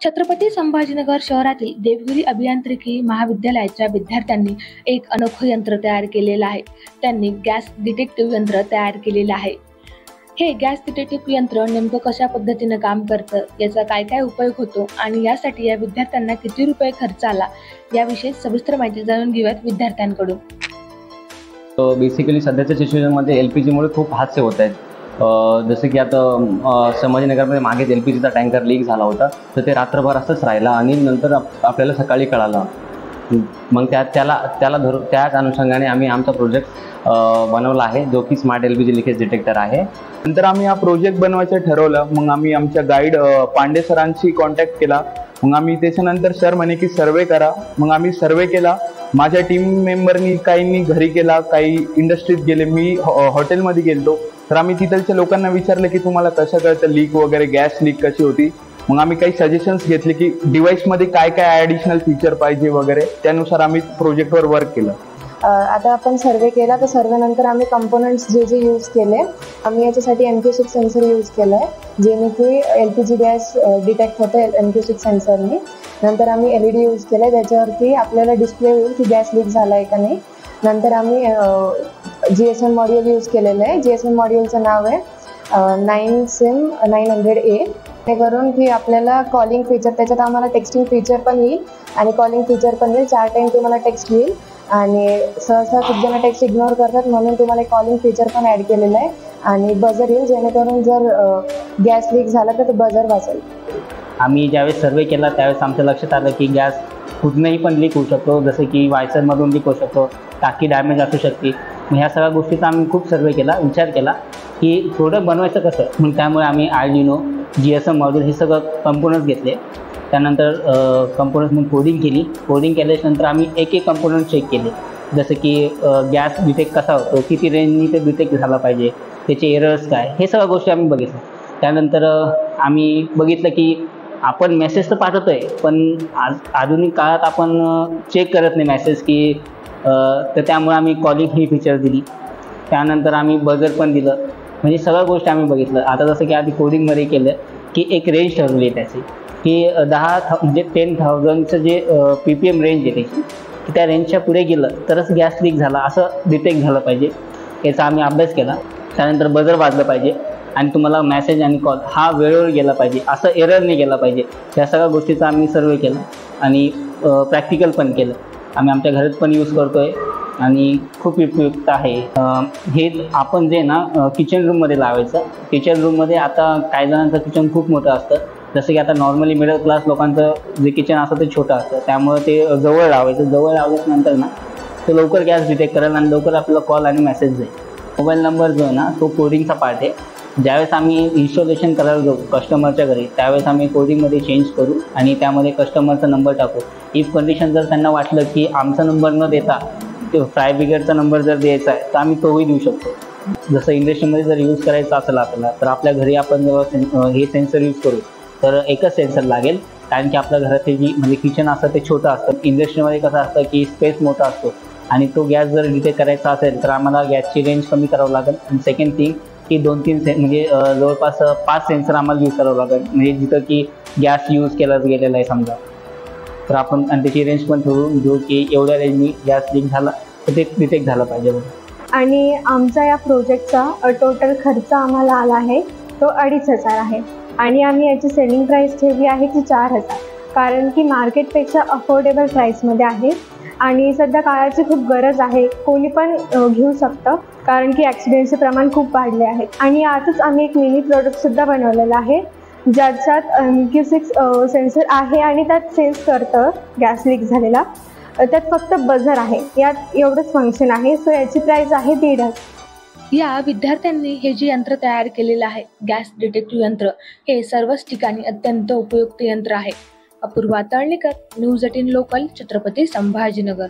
छत्रपती संभाजीनगर शहरातील देवगिरी अभियांत्रिकी महाविद्यालयाच्या विद्यार्थ्यांनी एक अनोखं यंत्र तयार केलेलं आहे। त्यांनी गॅस डिटेक्टिव्ह यंत्र तयार केलेलं आहे। हे गॅस डिटेक्टिव्ह यंत्र नेमकं कशा पद्धतीने काम करतं, याचा काय काय उपयोग होतो आणि यासाठी या विद्यार्थ्यांना किती रुपये खर्च आला, याविषयी सविस्तर माहिती जाणून घेऊयात विद्यार्थ्यांकडून। बेसिकली सध्याच्या सिच्युएशनमध्ये LPG मुळे खूप हादसे होत आहेत। जसं की आता संभाजीनगरमध्ये मागेच LPGचा टँकर लीक झाला होता, तर ते रात्रभर असंच राहिला आणि नंतर आपल्याला सकाळी कळालं। मग त्याच अनुषंगाने आम्ही आमचा प्रोजेक्ट बनवला आहे, जो की स्मार्ट LPG लिकेज डिटेक्टर आहे। नंतर आम्ही हा प्रोजेक्ट बनवायचं ठरवलं। मग आम्ही आमच्या गाईड पांडे सरांशी कॉन्टॅक्ट केला। मग आम्ही त्याच्यानंतर सर म्हणे की सर्वे करा। मग आम्ही सर्वे केला। माझ्या टीम मेंबरनी काहींनी घरी केला, काही इंडस्ट्रीत गेले, मी हॉटेलमध्ये गेलो। तर आम्ही तिथलच्या लोकांना विचारलं की तुम्हाला कसं कळतं लीक वगैरे, गॅस लीक कशी होती। मग आम्ही काही सजेशन्स घेतले की डिव्हाइसमध्ये काय काय ॲडिशनल फीचर पाहिजे वगैरे, त्यानुसार आम्ही प्रोजेक्टवर वर्क केलं। आता आपण सर्वे केला, तर सर्वेनंतर आम्ही कंपोनंट्स जे यूज केले, आम्ही याच्यासाठी MQ6 सेन्सर यूज केलं आहे, जेणे की LPG गॅस डिटेक्ट होतं MQ6 सेन्सरनी। नंतर आम्ही LED यूज केलं आहे, त्याच्यावरती आपल्याला डिस्प्ले होईल की गॅस लीक झाला आहे का नाही। नंतर आम्ही GSM मॉड्यूल यूज केलेलं आहे। GSM मॉड्यूलचं नाव आहे 9SIM900A। ते करून की आपल्याला कॉलिंग फीचर, त्याच्यात आम्हाला टेक्स्टिंग फीचर पण येईल आणि कॉलिंग फीचर पण येईल। 4 टाईम तुम्हाला टेक्स्ट येईल आणि सहसा खूप जण टेक्स्ट इग्नोर करतात, म्हणून तुम्हाला कॉलिंग फीचर पण ॲड केलेलं आहे। आणि बझर येईल, जेणेकरून जर गॅस लीक झाला तर बझर वाजेल। आम्ही ज्यावेळेस सर्वे केला त्यावेळेस आमच्या लक्षात आलं की गॅस कुठूनही पण लीक होऊ शकतो, जसं की वायसरमधून लीक होऊ शकतो, टाकी डॅमेज असू शकते। मग ह्या सगळ्या गोष्टीचा आम्ही खूप सर्वे केला, विचार केला की प्रोडक्ट बनवायचं कसं। मग त्यामुळे आम्ही Arduino, GSM मॉड्यूल हे सगळं कंपोनंट्स घेतले। त्यानंतर कंपोनंट्समध्ये कोडिंग केली। कोडिंग केल्याच्यानंतर आम्ही एक एक कंपोनंट चेक केले, जसं की गॅस डिटेक्ट कसा होतो, किती रेंजनी ते डिटेक्ट झाला पाहिजे, त्याचे एरर्स काय, हे सगळ्या गोष्टी आम्ही बघितल्या। त्यानंतर आम्ही बघितलं की आपण मेसेज तर पाठवतोय, पण आधुनिक काळात आपण चेक करत नाही मेसेज की, तर त्यामुळे आम्ही कॉलिंग ही फीचर दिली। त्यानंतर आम्ही बझर पण दिलं, म्हणजे सगळ्या गोष्टी आम्ही बघितलं। आता जसं की आधी कोडिंगमध्ये केलं की एक रेंज ठरवली आहे त्याची, की 10,000चं जे PPM रेंज आहे त्याची, की त्या रेंजच्या पुढे गेलं तरच गॅस लीक झाला असं डिटेक्ट झालं पाहिजे, याचा आम्ही अभ्यास केला। त्यानंतर बझर वाजलं पाहिजे आणि तुम्हाला मेसेज आणि कॉल हा वेळेवर गेला पाहिजे, असं एरर नाही गेला पाहिजे। या सगळ्या गोष्टीचा आम्ही सर्वे केला आणि प्रॅक्टिकल पण केलं। आम्ही आमच्या घरात पण यूज करतोय आणि खूप उपयुक्त आहे। हे आपण जे ना किचन रूममध्ये लावायचं। किचन रूममध्ये आता काही जणांचं किचन खूप मोठं असतं, जसं की आता नॉर्मली मिडल क्लास लोकांचं जे किचन असतं ते छोटं असतं, त्यामुळे ते जवळ लावायचं। जवळ लावल्यानंतर ना ते लवकर गॅस डिटेक्ट करेल आणि लवकर आपल्याला कॉल आणि मेसेज जाईल। मोबाईल नंबर जो आहे ना, तो कोडिंगचा पार्ट आहे। ज्यावेळेस आम्ही इन्स्टॉलेशन करायला जाऊ कस्टमरच्या घरी, त्यावेळेस आम्ही कोडिंगमध्ये चेंज करू आणि त्यामध्ये कस्टमरचा नंबर टाकू। इफ कंडिशन जर त्यांना वाटलं की आमचा नंबर न देता ते फायर ब्रिगेडचा नंबर जर द्यायचा आहे, तर आम्ही तोही देऊ शकतो। जसं इंडस्ट्रीमध्ये जर यूज करायचं असेल आपल्याला, तर आपल्या घरी आपण जेव्हा हे सेन्सर यूज करू तर एकच सेन्सर लागेल, कारण की आपल्या घरात जी म्हणजे किचन असतं ते छोटं असतं। इंडस्ट्रीमध्ये कसं असतं की स्पेस मोठा असतो आणि तो गॅस जर डिटेक्ट करायचा असेल तर आम्हाला गॅसची रेंज कमी करावं लागेल। आणि सेकंड थिंग की 2-3 म्हणजे जवळपास 5 सेन्सर आम्हाला यूज करावं लागेल, म्हणजे जिथं की गॅस यूज केला गेलेला आहे समजा, तर आपण आणि त्याची रेंज पण ठरवून घेऊ की एवढ्या रेंजनी गॅस लीक झाला तर ते डिटेक्ट झालं पाहिजे। आणि आमचा या प्रोजेक्टचा टोटल खर्च आम्हाला आला आहे तो 2,500 आहे आणि आम्ही याची सेलिंग प्राईस ठेवली आहे ती 4,000, कारण की मार्केटपेक्षा अफोर्डेबल प्राईसमध्ये आहे आणि सध्या काळाची खूप गरज आहे। कोणी पण घेऊ शकतं, कारण की ॲक्सिडेंटचे प्रमाण खूप वाढले आहेत। आणि आताच आम्ही एक मिनी प्रोडक्टसुद्धा बनवलेलं आहे, ज्याच्यात MQ6 सेन्सर आहे आणि त्यात सेन्स करतं गॅस लीक झालेला। त्यात फक्त बझर आहे, यात एवढंच फंक्शन आहे। सो याची प्राईस आहे 1,500। या विद्यार्थ्यांनी हे जे यंत्र तयार केलेलं आहे गॅस डिटेक्टिव्ह यंत्र, हे सर्वच ठिकाणी अत्यंत उपयुक्त यंत्र आहे। Apurva Talnikar, news 18 local, Chhatrapati Sambhajinagar.